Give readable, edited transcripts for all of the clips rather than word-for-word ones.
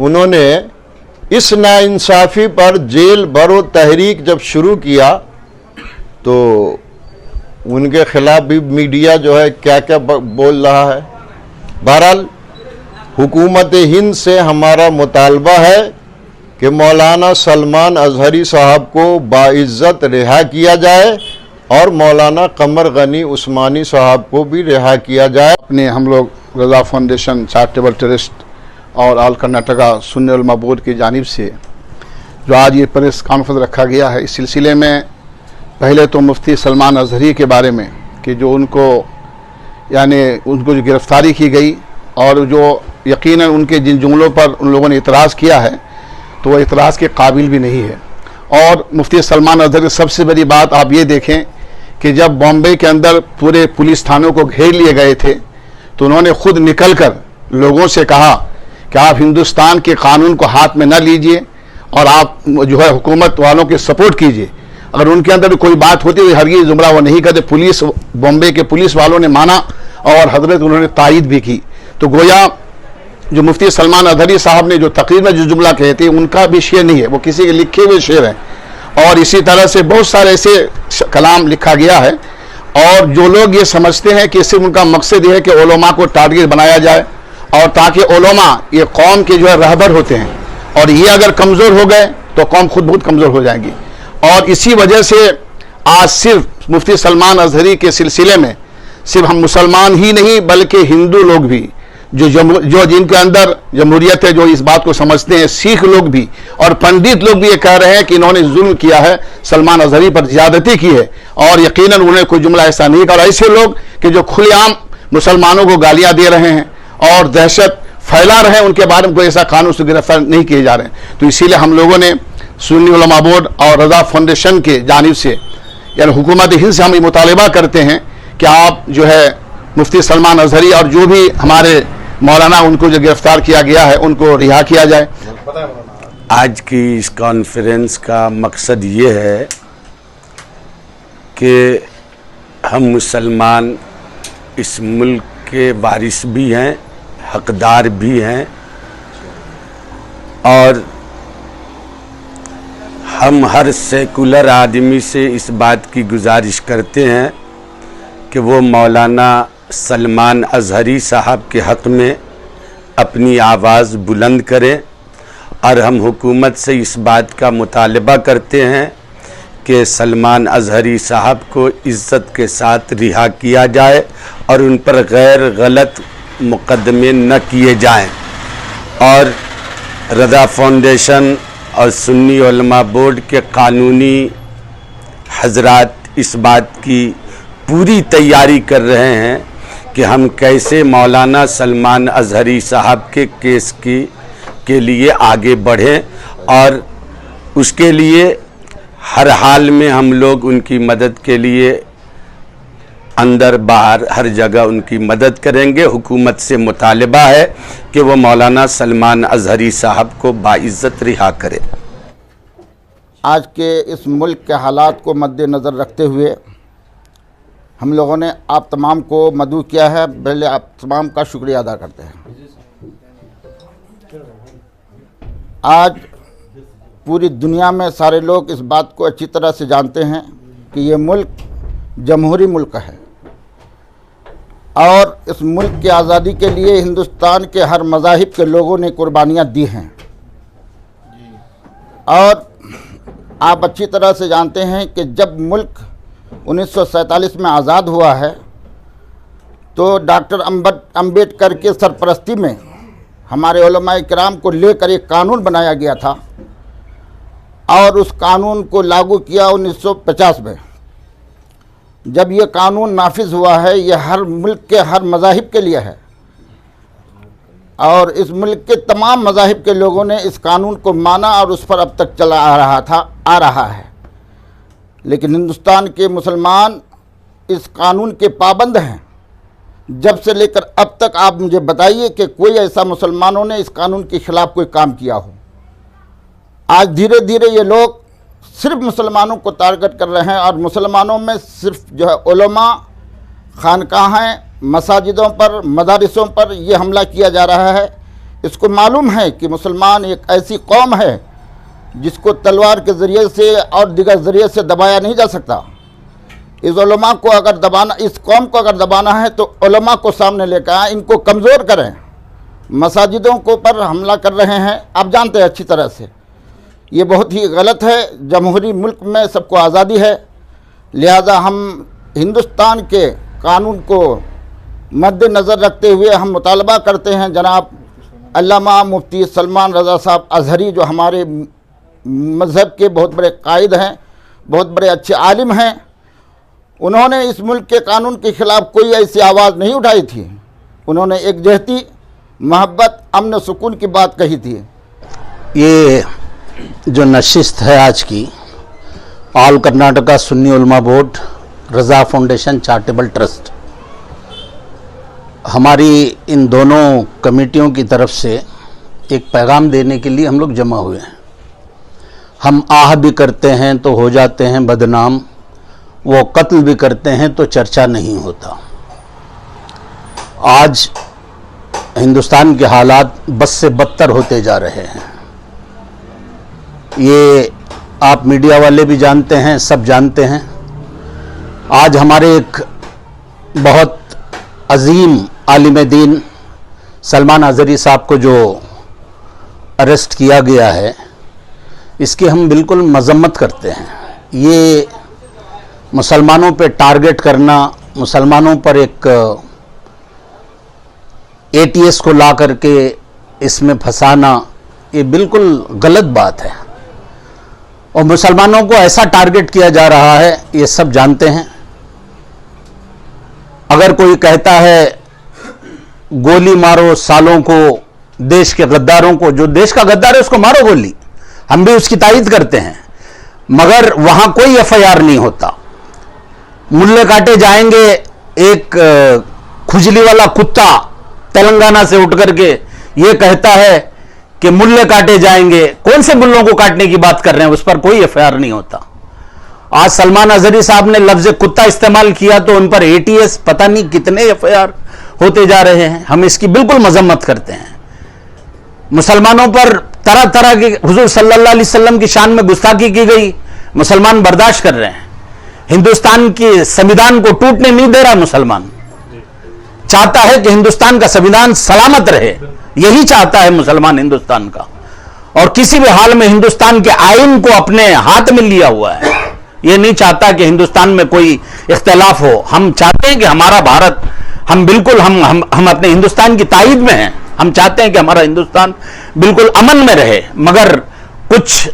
انہوں نے اس ناانصافی پر جیل بھرو تحریک جب شروع کیا تو ان کے خلاف بھی میڈیا جو ہے کیا کیا بول رہا ہے. بہرحال حکومت ہند سے ہمارا مطالبہ ہے کہ مولانا سلمان اظہری صاحب کو باعزت رہا کیا جائے اور مولانا قمر غنی عثمانی صاحب کو بھی رہا کیا جائے. اپنے ہم لوگ رضا فاؤنڈیشن چیریٹیبل ٹرسٹ اور آل کرناٹکا سنی علماء بورڈ کی جانب سے جو آج یہ پریس کانفرنس رکھا گیا ہے، اس سلسلے میں پہلے تو مفتی سلمان اظہری کے بارے میں کہ جو ان کو جو گرفتاری کی گئی اور جو یقیناً ان کے جن جملوں پر ان لوگوں نے اعتراض کیا ہے تو وہ اعتراض کے قابل بھی نہیں ہے. اور مفتی سلمان اظہری سب سے بڑی بات آپ یہ دیکھیں کہ جب بامبے کے اندر پورے پولیس تھانوں کو گھیر لیے گئے تھے تو انہوں نے خود نکل کر لوگوں سے کہا کہ آپ ہندوستان کے قانون کو ہاتھ میں نہ لیجئے اور آپ جو ہے حکومت والوں کے سپورٹ کیجئے. اگر ان کے اندر کوئی بات ہوتی ہے ہرگز زمرہ وہ نہیں کرتے. پولیس بامبے کے پولیس والوں نے مانا اور حضرت انہوں نے تائید بھی کی. تو گویا جو مفتی سلمان اظہری صاحب نے جو تقریر میں جو جملہ کہتے ہیں ان کا بھی شعر نہیں ہے، وہ کسی کے لکھے ہوئے شعر ہیں. اور اسی طرح سے بہت سارے ایسے کلام لکھا گیا ہے. اور جو لوگ یہ سمجھتے ہیں کہ صرف ان کا مقصد یہ ہے کہ علماء کو ٹارگٹ بنایا جائے اور تاکہ علماء یہ قوم کے جو ہے رہبر ہوتے ہیں اور یہ اگر کمزور ہو گئے تو قوم خود بہت کمزور ہو جائے گی. اور اسی وجہ سے آج صرف مفتی سلمان اظہری کے سلسلے میں صرف ہم مسلمان ہی نہیں بلکہ ہندو لوگ بھی جو جن کے اندر جمہوریت ہے جو اس بات کو سمجھتے ہیں، سکھ لوگ بھی اور پنڈت لوگ بھی یہ کہہ رہے ہیں کہ انہوں نے ظلم کیا ہے، سلمان اظہری پر زیادتی کی ہے اور یقیناً انہوں نے کوئی جملہ ایسا نہیں کہا. اور ایسے لوگ کہ جو کھلے عام مسلمانوں کو گالیاں دے رہے ہیں اور دہشت پھیلا رہے ہیں ان کے بارے میں کوئی ایسا قانون سے گرفتار نہیں کیے جا رہے ہیں. تو اسی لیے ہم لوگوں نے سنی علماء بورڈ اور رضا فاؤنڈیشن کے جانب سے حکومت ہند سے ہم یہ مطالبہ کرتے ہیں کہ آپ جو ہے مفتی سلمان اظہری اور جو بھی ہمارے مولانا ان کو جو گرفتار کیا گیا ہے ان کو رہا کیا جائے. آج کی اس کانفرنس کا مقصد یہ ہے کہ ہم مسلمان اس ملک کے وارث بھی ہیں، حقدار بھی ہیں، اور ہم ہر سیکولر آدمی سے اس بات کی گزارش کرتے ہیں کہ وہ مولانا سلمان اظہری صاحب کے حق میں اپنی آواز بلند کریں. اور ہم حکومت سے اس بات کا مطالبہ کرتے ہیں کہ سلمان اظہری صاحب کو عزت کے ساتھ رہا کیا جائے اور ان پر غیر غلط مقدمے نہ کیے جائیں. اور رضا فاؤنڈیشن اور سنی علماء بورڈ کے قانونی حضرات اس بات کی پوری تیاری کر رہے ہیں کہ ہم کیسے مولانا سلمان اظہری صاحب کے کیس کے لیے آگے بڑھیں اور اس کے لیے ہر حال میں ہم لوگ ان کی مدد کے لیے اندر باہر ہر جگہ ان کی مدد کریں گے. حکومت سے مطالبہ ہے کہ وہ مولانا سلمان اظہری صاحب کو باعزت رہا کرے. آج کے اس ملک کے حالات کو مد نظر رکھتے ہوئے ہم لوگوں نے آپ تمام کو مدعو کیا ہے. پہلے آپ تمام کا شکریہ ادا کرتے ہیں. آج پوری دنیا میں سارے لوگ اس بات کو اچھی طرح سے جانتے ہیں کہ یہ ملک جمہوری ملک ہے اور اس ملک کی آزادی کے لیے ہندوستان کے ہر مذاہب کے لوگوں نے قربانیاں دی ہیں. اور آپ اچھی طرح سے جانتے ہیں کہ جب ملک 1947 میں آزاد ہوا ہے تو ڈاکٹر امبیڈکر کے سرپرستی میں ہمارے علماء کرام کو لے کر ایک قانون بنایا گیا تھا اور اس قانون کو لاگو کیا 1950 میں. جب یہ قانون نافذ ہوا ہے یہ ہر ملک کے ہر مذاہب کے لیے ہے اور اس ملک کے تمام مذاہب کے لوگوں نے اس قانون کو مانا اور اس پر اب تک چلا آ رہا ہے. لیکن ہندوستان کے مسلمان اس قانون کے پابند ہیں. جب سے لے کر اب تک آپ مجھے بتائیے کہ کوئی ایسا مسلمانوں نے اس قانون کے خلاف کوئی کام کیا ہو. آج دھیرے دھیرے یہ لوگ صرف مسلمانوں کو ٹارگٹ کر رہے ہیں اور مسلمانوں میں صرف جو ہے علماء، خانقاہیں، مساجدوں پر، مدارسوں پر یہ حملہ کیا جا رہا ہے اس کو معلوم ہے کہ مسلمان ایک ایسی قوم ہے جس کو تلوار کے ذریعے سے اور دیگر ذریعے سے دبایا نہیں جا سکتا۔ اس علماء کو اگر دبانا، اس قوم کو اگر دبانا ہے تو علماء کو سامنے لے کر آئیں، ان کو کمزور کریں۔ مساجدوں کو پر حملہ کر رہے ہیں، آپ جانتے ہیں اچھی طرح سے، یہ بہت ہی غلط ہے۔ جمہوری ملک میں سب کو آزادی ہے، لہذا ہم ہندوستان کے قانون کو مد نظر رکھتے ہوئے ہم مطالبہ کرتے ہیں جناب علامہ مفتی سلمان رضا صاحب اظہری، جو ہمارے مذہب کے بہت بڑے قائد ہیں، بہت بڑے اچھے عالم ہیں، انہوں نے اس ملک کے قانون کے خلاف کوئی ایسی آواز نہیں اٹھائی تھی۔ انہوں نے ایک جہتی محبت، امن و سکون کی بات کہی تھی۔ یہ جو نشست ہے آج کی، آل کرناٹکا سنی علماء بورڈ، رضا فاؤنڈیشن چیریٹیبل ٹرسٹ، ہماری ان دونوں کمیٹیوں کی طرف سے ایک پیغام دینے کے لیے ہم لوگ جمع ہوئے ہیں۔ ہم آہ بھی کرتے ہیں تو ہو جاتے ہیں بدنام، وہ قتل بھی کرتے ہیں تو چرچا نہیں ہوتا۔ آج ہندوستان کے حالات بد سے بدتر ہوتے جا رہے ہیں، یہ آپ میڈیا والے بھی جانتے ہیں، سب جانتے ہیں۔ آج ہمارے ایک بہت عظیم عالم دین سلمان اظہری صاحب کو جو اریسٹ کیا گیا ہے، اس کی ہم بالکل مذمت کرتے ہیں۔ یہ مسلمانوں پہ ٹارگٹ کرنا، مسلمانوں پر ایک ATS کو لا کر کے اس میں پھنسانا، یہ بالکل غلط بات ہے، اور مسلمانوں کو ایسا ٹارگٹ کیا جا رہا ہے، یہ سب جانتے ہیں۔ اگر کوئی کہتا ہے گولی مارو سالوں کو، دیش کے غداروں کو، جو دیش کا غدار ہے اس کو مارو گولی، ہم بھی اس کی تائید کرتے ہیں، مگر وہاں کوئی FIR نہیں ہوتا۔ ملے کاٹے جائیں گے، ایک کھجلی والا کتا تلنگانہ سے اٹھ کر کے یہ کہتا ہے کہ ملے کاٹے جائیں گے، کون سے ملوں کو کاٹنے کی بات کر رہے ہیں، اس پر کوئی FIR نہیں ہوتا۔ آج سلمان اظہری صاحب نے لفظ کتا استعمال کیا تو ان پر ATS پتہ نہیں کتنے FIR ہوتے جا رہے ہیں، ہم اس کی بالکل مذمت کرتے ہیں۔ مسلمانوں پر طرح طرح کے حضور صلی اللہ علیہ وسلم کی شان میں گستاخی کی گئی، مسلمان برداشت کر رہے ہیں۔ ہندوستان کے سنویدھان کو ٹوٹنے نہیں دے رہا مسلمان، چاہتا ہے کہ ہندوستان کا سنویدھان سلامت رہے، یہی چاہتا ہے مسلمان ہندوستان کا، اور کسی بھی حال میں ہندوستان کے آئین کو اپنے ہاتھ میں لیا ہوا ہے، یہ نہیں چاہتا کہ ہندوستان میں کوئی اختلاف ہو۔ ہم چاہتے ہیں کہ ہمارا بھارت، ہم بالکل ہم اپنے ہندوستان کی تائید میں ہیں، ہم چاہتے ہیں کہ ہمارا ہندوستان بالکل امن میں رہے، مگر کچھ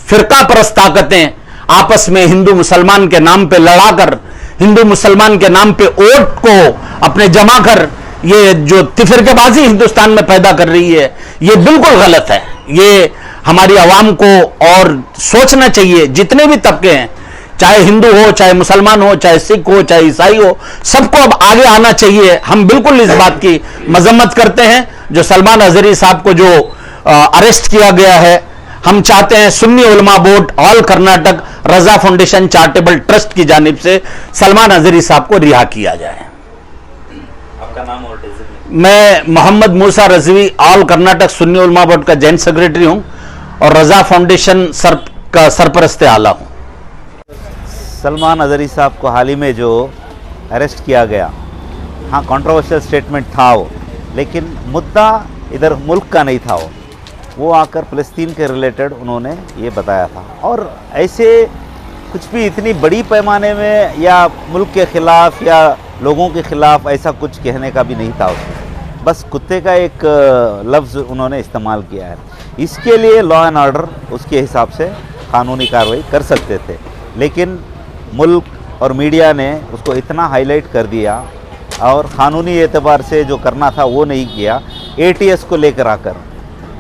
فرقہ پرست طاقتیں آپس میں ہندو مسلمان کے نام پہ لڑا کر، ہندو مسلمان کے نام پہ ووٹ کو اپنے جمع کر، یہ جو فرقے بازی ہندوستان میں پیدا کر رہی ہے، یہ بالکل غلط ہے۔ یہ ہماری عوام کو اور سوچنا چاہیے، جتنے بھی طبقے ہیں، چاہے ہندو ہو، چاہے مسلمان ہو، چاہے سکھ ہو، چاہے عیسائی ہو، سب کو اب آگے آنا چاہیے۔ ہم بالکل اس بات کی مذمت کرتے ہیں جو سلمان اظہری صاحب کو جو اریسٹ کیا گیا ہے۔ ہم چاہتے ہیں سنی علماء بورڈ آل کرناٹک رضا فاؤنڈیشن چیریٹیبل ٹرسٹ کی جانب سے سلمان اظہری صاحب کو رہا کیا جائے۔ آپ کا نام اور ڈیزگنیشن؟ میں محمد موسیٰ رضوی آل کرناٹک سنی علماء بورڈ کا جوائنٹ سیکرٹری ہوں اور رضا فاؤنڈیشن کا سرپرست اعلیٰ ہوں۔ سلمان اظہری صاحب کو حال ہی میں جو اریسٹ کیا گیا، ہاں کنٹروورشل سٹیٹمنٹ تھا وہ، لیکن مدعا ادھر ملک کا نہیں تھا، وہ آ کر فلسطین کے ریلیٹڈ انہوں نے یہ بتایا تھا، اور ایسے کچھ بھی اتنی بڑی پیمانے میں یا ملک کے خلاف یا لوگوں کے خلاف ایسا کچھ کہنے کا بھی نہیں تھا اس میں، بس کتے کا ایک لفظ انہوں نے استعمال کیا ہے۔ اس کے لیے لا اینڈ آرڈر اس کے حساب سے قانونی کارروائی کر سکتے تھے، لیکن ملک اور میڈیا نے اس کو اتنا ہائی لائٹ کر دیا اور قانونی اعتبار سے جو کرنا تھا وہ نہیں کیا۔ ATS کو لے کر آ کر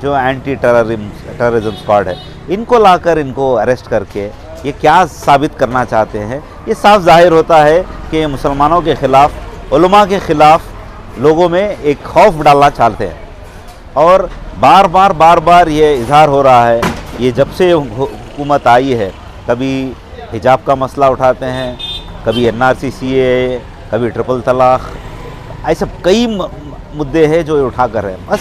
جو اینٹی ٹیررزم اسکواڈ ہے، ان کو لا کر ان کو اریسٹ کر کے یہ کیا ثابت کرنا چاہتے ہیں؟ یہ صاف ظاہر ہوتا ہے کہ یہ مسلمانوں کے خلاف، علماء کے خلاف لوگوں میں ایک خوف ڈالنا چاہتے ہیں، اور بار بار یہ اظہار ہو رہا ہے۔ یہ جب سے حکومت آئی ہے، کبھی حجاب کا مسئلہ اٹھاتے ہیں، کبھی NRC CAA، کبھی ٹرپل طلاق، ایسے کئی مدعے ہیں جو اٹھا کر ہیں، بس